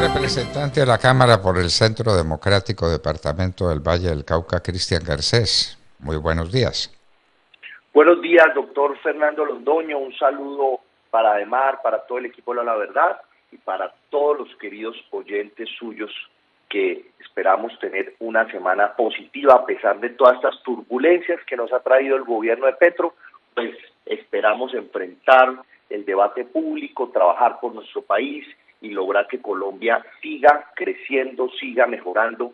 Representante de la Cámara por el Centro Democrático Departamento del Valle del Cauca, Cristian Garcés. Muy buenos días. Buenos días, doctor Fernando Londoño. Un saludo para Ademar, para todo el equipo de La Verdad y para todos los queridos oyentes suyos que esperamos tener una semana positiva a pesar de todas estas turbulencias que nos ha traído el gobierno de Petro. Pues esperamos enfrentar el debate público, trabajar por nuestro país y lograr que Colombia siga creciendo, siga mejorando,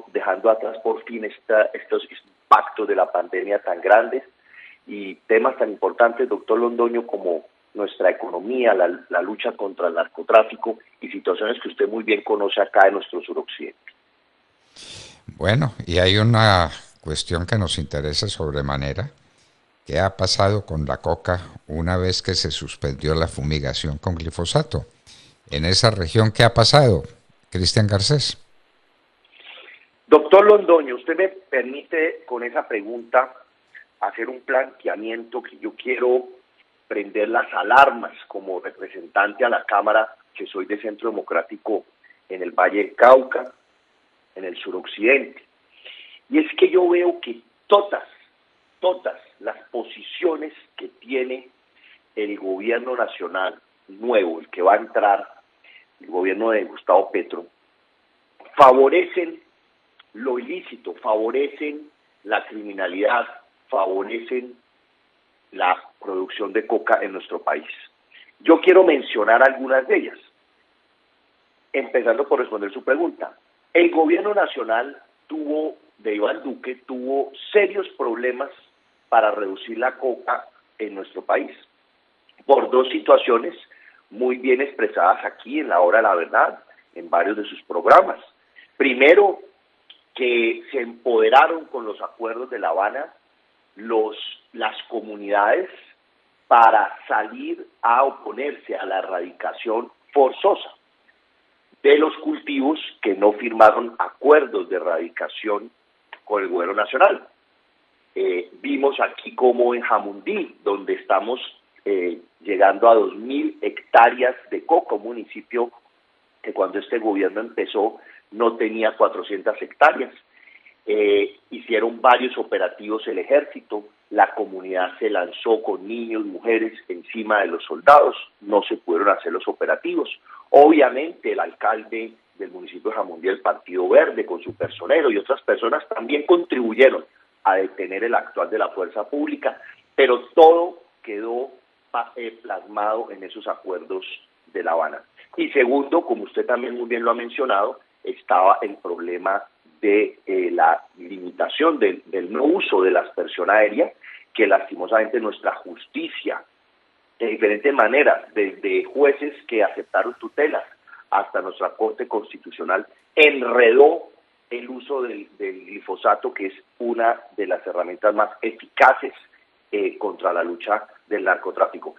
dejando atrás por fin estos impactos de la pandemia tan grandes y temas tan importantes, doctor Londoño, como nuestra economía, la lucha contra el narcotráfico y situaciones que usted muy bien conoce acá en nuestro suroccidente. Bueno, y hay una cuestión que nos interesa sobremanera. ¿Qué ha pasado con la coca una vez que se suspendió la fumigación con glifosato? En esa región, ¿qué ha pasado, Cristian Garcés? Doctor Londoño, usted me permite con esa pregunta hacer un planteamiento que yo quiero prender las alarmas como representante a la Cámara, que soy de Centro Democrático en el Valle del Cauca, en el suroccidente. Y es que yo veo que todas las posiciones que tiene el gobierno nacional nuevo, el que va a entrar, el gobierno de Gustavo Petro, favorecen lo ilícito, favorecen la criminalidad, favorecen la producción de coca en nuestro país. Yo quiero mencionar algunas de ellas, empezando por responder su pregunta. El gobierno nacional de Iván Duque tuvo serios problemas para reducir la coca en nuestro país, por dos situaciones muy bien expresadas aquí en La Hora de la Verdad, en varios de sus programas. Primero, que se empoderaron con los acuerdos de La Habana las comunidades para salir a oponerse a la erradicación forzosa de los cultivos que no firmaron acuerdos de erradicación con el gobierno nacional. Vimos aquí como en Jamundí, donde estamos llegando a 2.000 hectáreas de coca, un municipio que cuando este gobierno empezó no tenía 400 hectáreas. Hicieron varios operativos el ejército, la comunidad se lanzó con niños, mujeres encima de los soldados, no se pudieron hacer los operativos. Obviamente el alcalde del municipio de Jamundí, el Partido Verde, con su personero y otras personas también contribuyeron a detener el actual de la fuerza pública, pero todo quedó plasmado en esos acuerdos de La Habana. Y segundo, como usted también muy bien lo ha mencionado, estaba el problema de la limitación del no uso de la aspersión aérea, que lastimosamente nuestra justicia, de diferentes maneras, desde jueces que aceptaron tutelas hasta nuestra Corte Constitucional, enredó el uso del glifosato, que es una de las herramientas más eficaces contra la lucha del narcotráfico.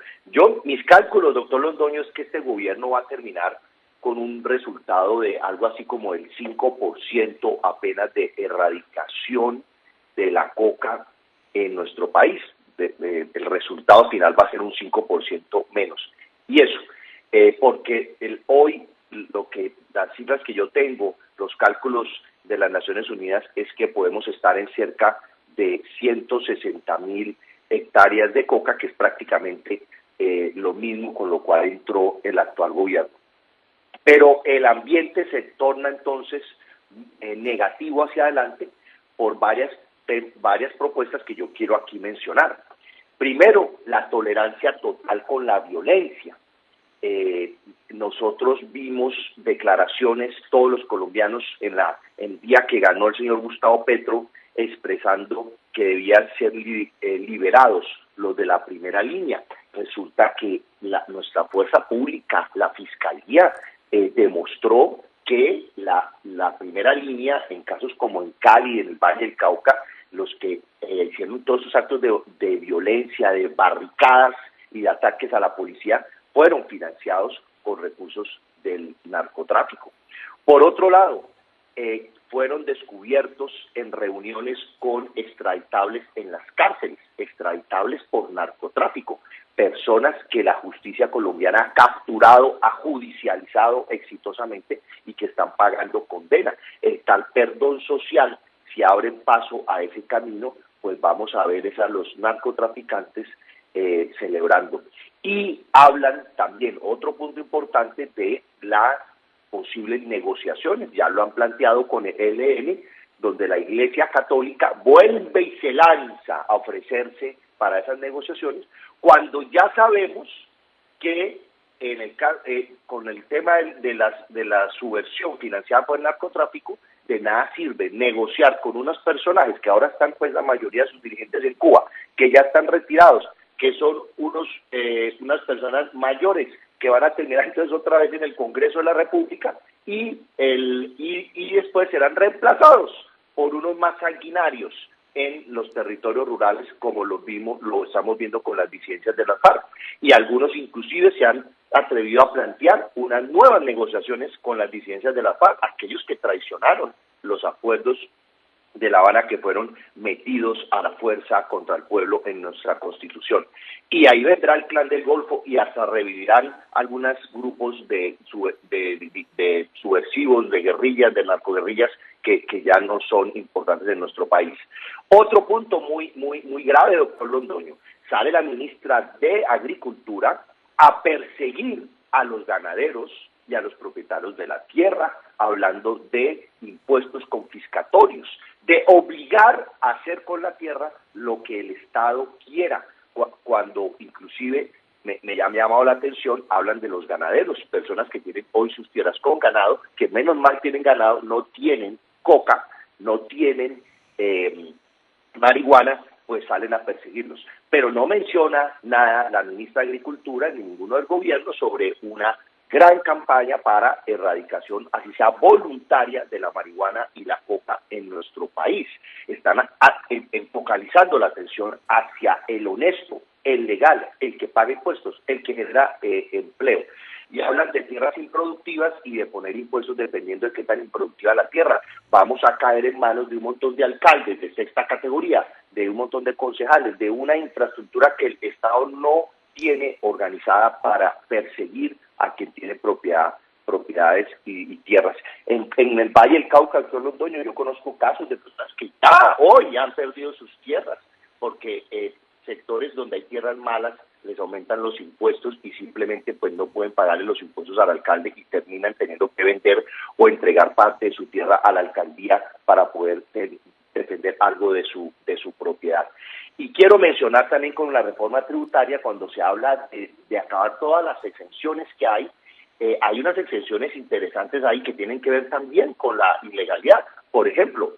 Mis cálculos, doctor Londoño, es que este gobierno va a terminar con un resultado de algo así como el 5% apenas de erradicación de la coca en nuestro país. El resultado final va a ser un 5% menos. Y eso, porque hoy las cifras que yo tengo, los cálculos de las Naciones Unidas, es que podemos estar en cerca de 160.000 hectáreas de coca, que es prácticamente lo mismo con lo cual entró el actual gobierno. Pero el ambiente se torna entonces negativo hacia adelante por varias propuestas que yo quiero aquí mencionar. Primero, la tolerancia total con la violencia. Nosotros vimos declaraciones, todos los colombianos, el día que ganó el señor Gustavo Petro, expresando que debían ser liberados los de la primera línea. Resulta que nuestra fuerza pública, la Fiscalía, demostró que la primera línea, en casos como en Cali, en el Valle del Cauca, los que hicieron todos esos actos de violencia, de barricadas y de ataques a la policía, fueron financiados con recursos del narcotráfico. Por otro lado, fueron descubiertos en reuniones con extraditables en las cárceles, extraditables por narcotráfico, personas que la justicia colombiana ha capturado, ha judicializado exitosamente y que están pagando condena. El tal perdón social, si abren paso a ese camino, pues vamos a ver a los narcotraficantes celebrando. Y hablan también, otro punto importante, de las posibles negociaciones, ya lo han planteado con el ELN, donde la Iglesia Católica vuelve y se lanza a ofrecerse para esas negociaciones, cuando ya sabemos que con el tema de la subversión financiada por el narcotráfico, de nada sirve negociar con unos personajes que ahora están, pues la mayoría de sus dirigentes en Cuba, que ya están retirados, que son unas personas mayores que van a terminar entonces otra vez en el Congreso de la República y después serán reemplazados por unos más sanguinarios en los territorios rurales, como lo estamos viendo con las disidencias de la FARC. Y algunos inclusive se han atrevido a plantear unas nuevas negociaciones con las disidencias de la FARC, aquellos que traicionaron los acuerdos de La Habana, que fueron metidos a la fuerza contra el pueblo en nuestra Constitución. Y ahí vendrá el Clan del Golfo y hasta revivirán algunos grupos de subversivos, de guerrillas, de narcoguerrillas, que ya no son importantes en nuestro país. Otro punto muy grave, doctor Londoño: sale la ministra de Agricultura a perseguir a los ganaderos y a los propietarios de la tierra, hablando de impuestos confiscatorios, de obligar a hacer con la tierra lo que el Estado quiera, cuando inclusive me ha llamado la atención, hablan de los ganaderos, personas que tienen hoy sus tierras con ganado, que menos mal tienen ganado, no tienen coca, no tienen marihuana, pues salen a perseguirlos. Pero no menciona nada la ministra de Agricultura ni ninguno del gobierno sobre una gran campaña para erradicación, así sea voluntaria, de la marihuana y la coca en nuestro país. Están focalizando la atención hacia el honesto, el legal, el que paga impuestos, el que genera empleo. Y hablan de tierras improductivas y de poner impuestos dependiendo de qué tan improductiva la tierra. Vamos a caer en manos de un montón de alcaldes de sexta categoría, de un montón de concejales, de una infraestructura que el Estado no tiene organizada para perseguir a quien tiene propiedades y tierras. En el Valle del Cauca, doctor Londoño, yo conozco casos de personas que ya hoy han perdido sus tierras, porque sectores donde hay tierras malas les aumentan los impuestos y simplemente pues no pueden pagarle los impuestos al alcalde y terminan teniendo que vender o entregar parte de su tierra a la alcaldía para poder defender algo de su propiedad. Y quiero mencionar también con la reforma tributaria, cuando se habla de acabar todas las exenciones que hay unas exenciones interesantes ahí que tienen que ver también con la ilegalidad. Por ejemplo,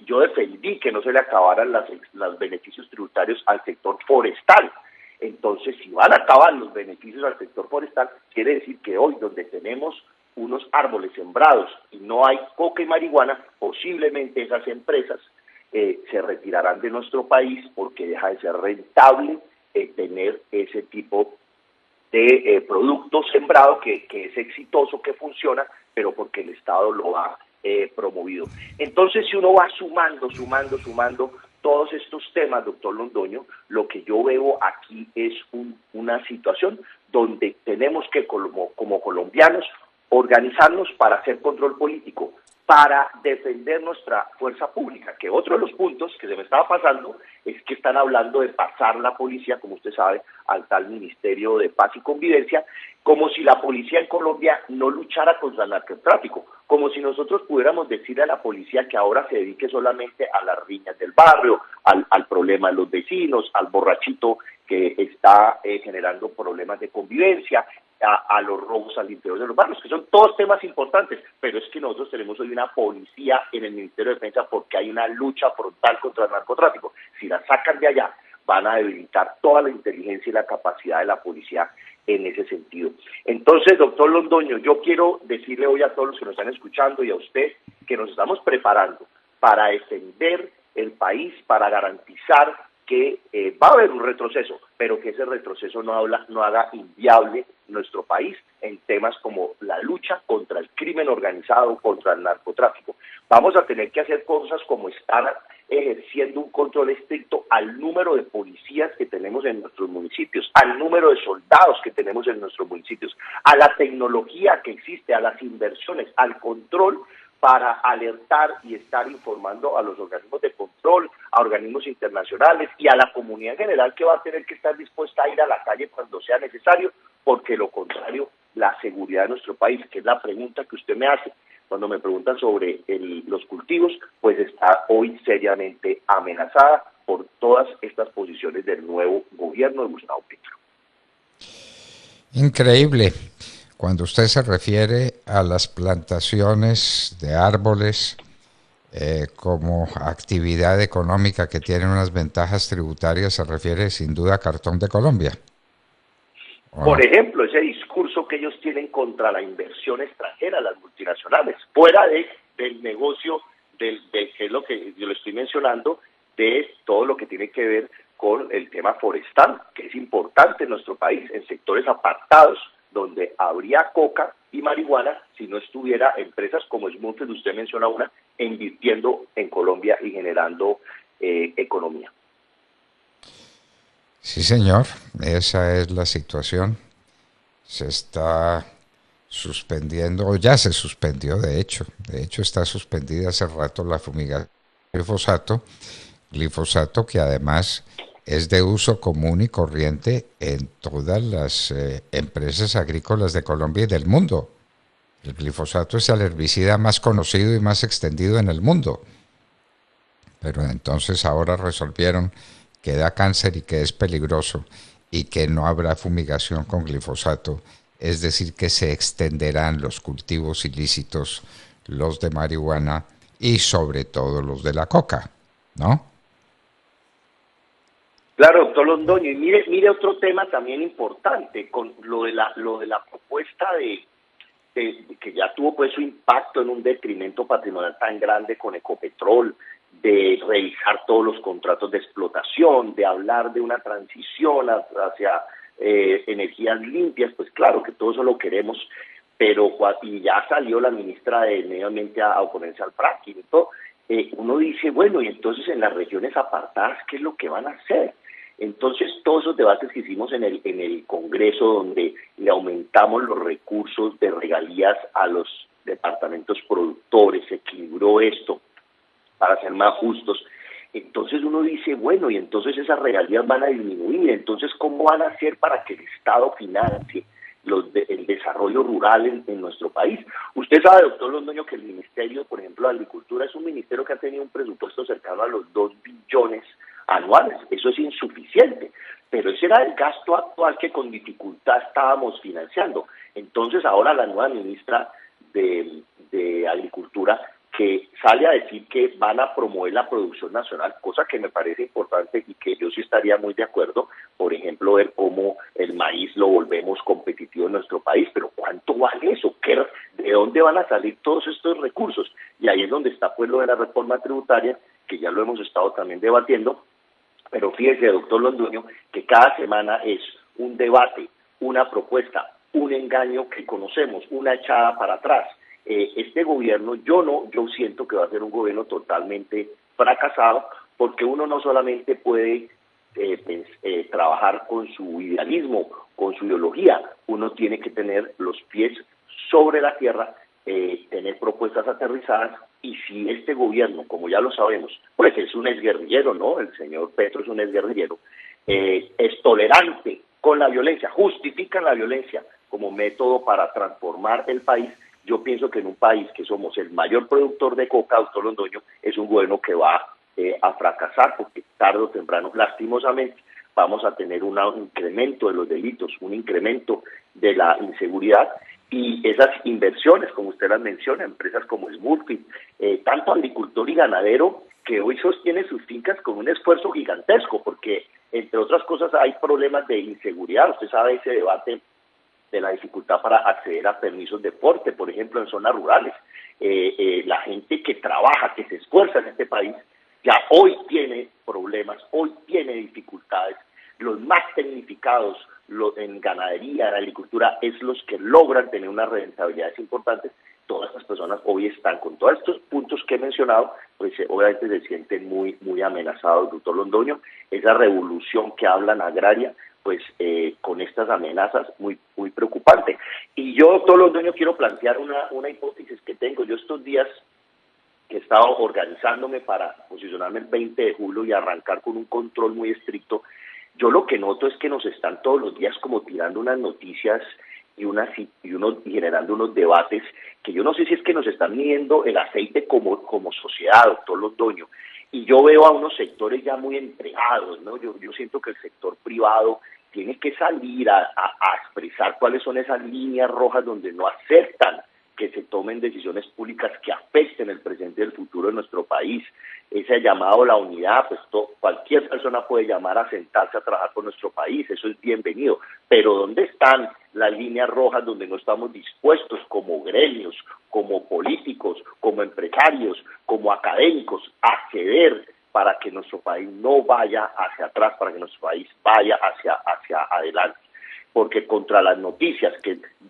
yo defendí que no se le acabaran los beneficios tributarios al sector forestal. Entonces, si van a acabar los beneficios al sector forestal, quiere decir que hoy, donde tenemos unos árboles sembrados y no hay coca y marihuana, posiblemente esas empresas se retirarán de nuestro país, porque deja de ser rentable tener ese tipo de producto sembrado que es exitoso, que funciona, pero porque el Estado lo ha promovido. Entonces, si uno va sumando todos estos temas, doctor Londoño, lo que yo veo aquí es una situación donde tenemos que, como colombianos, organizarnos para hacer control político, para defender nuestra fuerza pública, que otro de los puntos que se me estaba pasando es que están hablando de pasar la policía, como usted sabe, al tal Ministerio de Paz y Convivencia, como si la policía en Colombia no luchara contra el narcotráfico, como si nosotros pudiéramos decirle a la policía que ahora se dedique solamente a las riñas del barrio, al problema de los vecinos, al borrachito que está generando problemas de convivencia, a los robos al interior de los barrios, que son todos temas importantes, pero es que nosotros tenemos hoy una policía en el Ministerio de Defensa porque hay una lucha frontal contra el narcotráfico. Si la sacan de allá, van a debilitar toda la inteligencia y la capacidad de la policía en ese sentido. Entonces, doctor Londoño, yo quiero decirle hoy a todos los que nos están escuchando y a usted que nos estamos preparando para defender el país, para garantizar que va a haber un retroceso, pero que ese retroceso no haga inviable nuestro país en temas como la lucha contra el crimen organizado, contra el narcotráfico. Vamos a tener que hacer cosas como estar ejerciendo un control estricto al número de policías que tenemos en nuestros municipios, al número de soldados que tenemos en nuestros municipios, a la tecnología que existe, a las inversiones, al control para alertar y estar informando a los organismos de control, a organismos internacionales y a la comunidad en general, que va a tener que estar dispuesta a ir a la calle cuando sea necesario, porque lo contrario, la seguridad de nuestro país, que es la pregunta que usted me hace cuando me preguntan sobre los cultivos, pues está hoy seriamente amenazada por todas estas posiciones del nuevo gobierno de Gustavo Petro. Increíble. Cuando usted se refiere a las plantaciones de árboles como actividad económica que tiene unas ventajas tributarias, se refiere sin duda a Cartón de Colombia. Por ejemplo, ese discurso que ellos tienen contra la inversión extranjera, las multinacionales, fuera del negocio, que es lo que yo le estoy mencionando, de todo lo que tiene que ver con el tema forestal, que es importante en nuestro país, en sectores apartados, donde habría coca y marihuana si no estuviera empresas como Smurfit, usted menciona una, invirtiendo en Colombia y generando economía. Sí, señor, esa es la situación. Se está suspendiendo, o ya se suspendió, de hecho está suspendida hace rato la fumigación de glifosato que además es de uso común y corriente en todas las empresas agrícolas de Colombia y del mundo. El glifosato es el herbicida más conocido y más extendido en el mundo. Pero entonces ahora resolvieron que da cáncer y que es peligroso y que no habrá fumigación con glifosato, es decir, que se extenderán los cultivos ilícitos, los de marihuana y sobre todo los de la coca, ¿no? Claro, doctor Londoño, y mire otro tema también importante, con lo de la propuesta de que ya tuvo pues su impacto en un detrimento patrimonial tan grande con Ecopetrol, de revisar todos los contratos de explotación, de hablar de una transición hacia energías limpias, pues claro que todo eso lo queremos, pero y ya salió la ministra de Medio Ambiente a oponerse al fracking y todo, uno dice, bueno, y entonces en las regiones apartadas, ¿qué es lo que van a hacer? Entonces, todos esos debates que hicimos en el Congreso, donde le aumentamos los recursos de regalías a los departamentos productores, se equilibró esto para ser más justos. Entonces uno dice, bueno, y entonces esas regalías van a disminuir, entonces ¿cómo van a hacer para que el Estado financie el desarrollo rural en nuestro país? Usted sabe, doctor Londoño, que el Ministerio, por ejemplo, de Agricultura es un ministerio que ha tenido un presupuesto cercano a los 2 billones anuales. Eso es insuficiente, pero ese era el gasto actual que con dificultad estábamos financiando. Entonces ahora la nueva ministra de Agricultura, que sale a decir que van a promover la producción nacional, cosa que me parece importante y que yo sí estaría muy de acuerdo, por ejemplo, ver cómo el maíz lo volvemos competitivo en nuestro país, pero ¿cuánto vale eso? ¿De dónde van a salir todos estos recursos? Y ahí es donde está pues lo de la reforma tributaria, que ya lo hemos estado también debatiendo, pero fíjese, doctor Londoño, que cada semana es un debate, una propuesta, un engaño que conocemos, una echada para atrás. Este gobierno, yo siento que va a ser un gobierno totalmente fracasado, porque uno no solamente puede trabajar con su idealismo, con su ideología, uno tiene que tener los pies sobre la tierra, tener propuestas aterrizadas, y si este gobierno, como ya lo sabemos, pues es un exguerrillero, ¿no? El señor Petro es un exguerrillero, es tolerante con la violencia, justifican la violencia como método para transformar el país. Yo pienso que en un país que somos el mayor productor de coca, doctor Londoño, es un gobierno que va a fracasar, porque tarde o temprano, lastimosamente, vamos a tener un incremento de los delitos, un incremento de la inseguridad, y esas inversiones, como usted las menciona, empresas como Smurfit, tanto agricultor y ganadero, que hoy sostiene sus fincas con un esfuerzo gigantesco, porque entre otras cosas hay problemas de inseguridad. Usted sabe ese debate de la dificultad para acceder a permisos de porte, por ejemplo, en zonas rurales. La gente que trabaja, que se esfuerza en este país, ya hoy tiene problemas, hoy tiene dificultades. Los más tecnificados en ganadería, en agricultura, es los que logran tener unas rentabilidades importantes, todas estas personas hoy están con todos estos puntos que he mencionado, pues obviamente se sienten muy, muy amenazados, doctor Londoño. Esa revolución que hablan agraria, pues con estas amenazas muy, muy preocupante. Y yo, doctor Londoño, quiero plantear una hipótesis que tengo. Yo estos días que he estado organizándome para posicionarme el 20 de julio y arrancar con un control muy estricto, yo lo que noto es que nos están todos los días como tirando unas noticias y generando unos debates que yo no sé si es que nos están midiendo el aceite como sociedad, doctor Londoño. Y yo veo a unos sectores ya muy entregados, ¿no? Yo siento que el sector privado tiene que salir a expresar cuáles son esas líneas rojas donde no aceptan que se tomen decisiones públicas que afecten el presente y el futuro de nuestro país. Ese llamado a la unidad, pues cualquier persona puede llamar a sentarse a trabajar por nuestro país, eso es bienvenido, pero ¿dónde están las líneas rojas donde no estamos dispuestos como gremios, como políticos, como empresarios, como académicos a ceder para que nuestro país no vaya hacia atrás, para que nuestro país vaya hacia adelante? Porque contra las noticias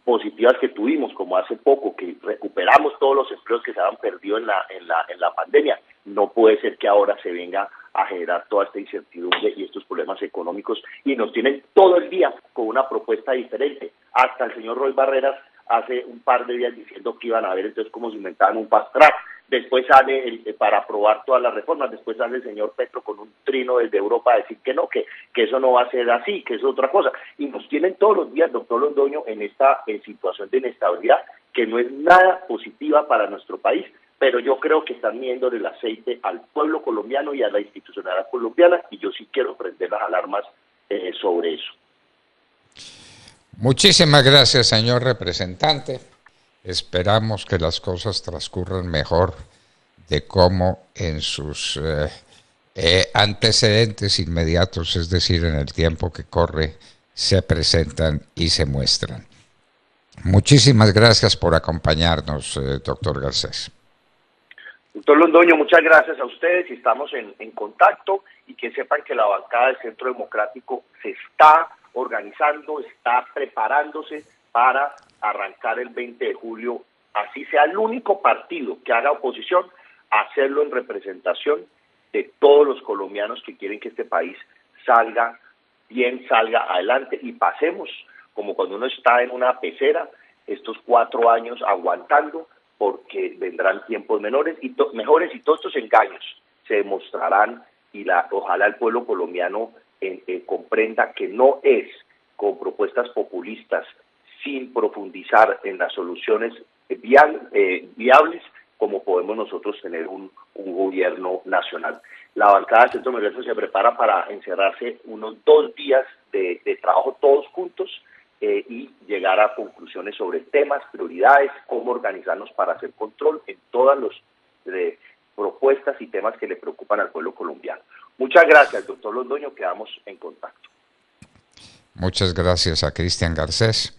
positivas que tuvimos, como hace poco, que recuperamos todos los empleos que se habían perdido en la pandemia, no puede ser que ahora se venga a generar toda esta incertidumbre y estos problemas económicos, y nos tienen todo el día con una propuesta diferente. Hasta el señor Roy Barreras hace un par de días diciendo que iban a ver entonces cómo se inventaban un fast track. Después sale para aprobar todas las reformas, después sale el señor Petro con un trino desde Europa a decir que no, que eso no va a ser así, que eso es otra cosa. Y nos tienen todos los días, doctor Londoño, en esta situación de inestabilidad que no es nada positiva para nuestro país, pero yo creo que están midiendo el aceite al pueblo colombiano y a la institucionalidad colombiana, y yo sí quiero prender las alarmas sobre eso. Muchísimas gracias, señor representante. Esperamos que las cosas transcurran mejor de cómo en sus antecedentes inmediatos, es decir, en el tiempo que corre, se presentan y se muestran. Muchísimas gracias por acompañarnos, doctor Garcés. Doctor Londoño, muchas gracias a ustedes y estamos en contacto, y que sepan que la bancada del Centro Democrático se está organizando, está preparándose para arrancar el 20 de julio, así sea el único partido que haga oposición, hacerlo en representación de todos los colombianos que quieren que este país salga bien, salga adelante, y pasemos como cuando uno está en una pecera estos 4 años aguantando, porque vendrán tiempos mejores y todos estos engaños se demostrarán, y ojalá el pueblo colombiano comprenda que no es con propuestas populistas, sin profundizar en las soluciones viables, como podemos nosotros tener un gobierno nacional. La bancada del Centro Democrático se prepara para encerrarse unos 2 días de trabajo todos juntos, y llegar a conclusiones sobre temas, prioridades, cómo organizarnos para hacer control en todas las propuestas y temas que le preocupan al pueblo colombiano. Muchas gracias, doctor Londoño, quedamos en contacto. Muchas gracias a Cristian Garcés.